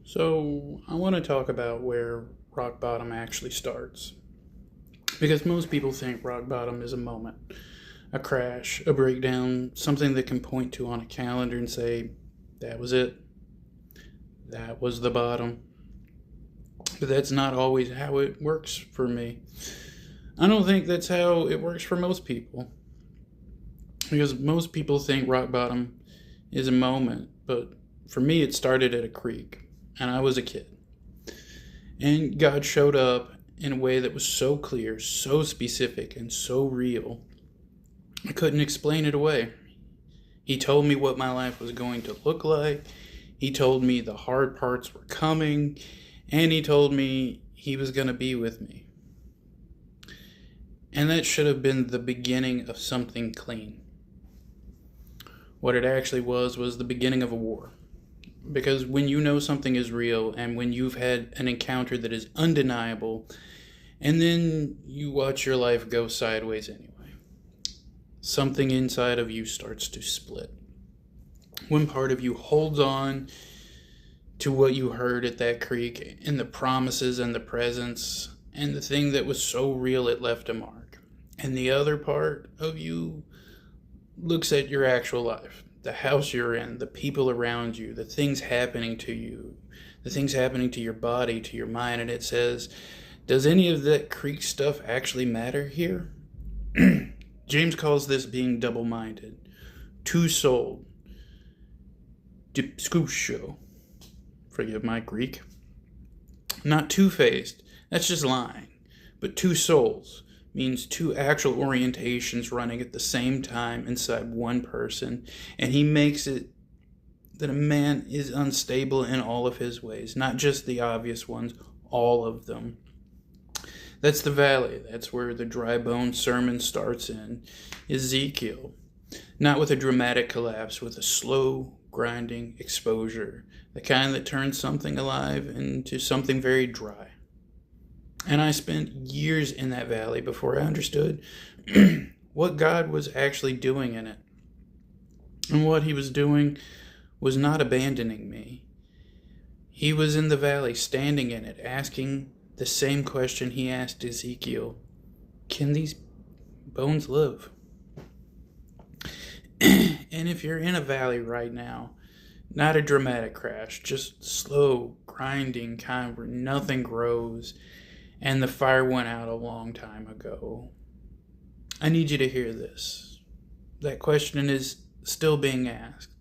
So, I want to talk about where rock bottom actually starts. Because most people think rock bottom is a moment, a crash, a breakdown, something they can point to on a calendar and say, that was it. That was the bottom. But that's not always how it works for me. I don't think that's how it works for most people. Because most people think rock bottom is a moment, but for me, it started at a creek, and I was a kid. And God showed up in a way that was so clear, so specific, and so real. I couldn't explain it away. He told me what my life was going to look like. He told me the hard parts were coming. And he told me he was going to be with me. And that should have been the beginning of something clean. What it actually was the beginning of a war. Because when you know something is real and when you've had an encounter that is undeniable, and then you watch your life go sideways anyway, something inside of you starts to split. One part of you holds on to what you heard at that creek and the promises and the presence and the thing that was so real it left a mark. And the other part of you looks at your actual life, the house you're in, the people around you, the things happening to you, the things happening to your body, to your mind, and it says, does any of that creek stuff actually matter here? James calls this being double-minded, two-souled, dipskusho, forgive my Greek, not two-faced, that's just lying, but two souls means two actual orientations running at the same time inside one person, and he makes it that a man is unstable in all of his ways, not just the obvious ones, all of them. That's the valley. That's where the dry bone sermon starts in Ezekiel, not with a dramatic collapse, with a slow, grinding exposure, the kind that turns something alive into something very dry. And I spent years in that valley before I understood what God was actually doing in it. And what he was doing was not abandoning me. He was in the valley, standing in it, asking the same question he asked Ezekiel. Can these bones live? And if you're in a valley right now, not a dramatic crash, just slow, grinding kind where nothing grows, and the fire went out a long time ago. I need you to hear this. That question is still being asked.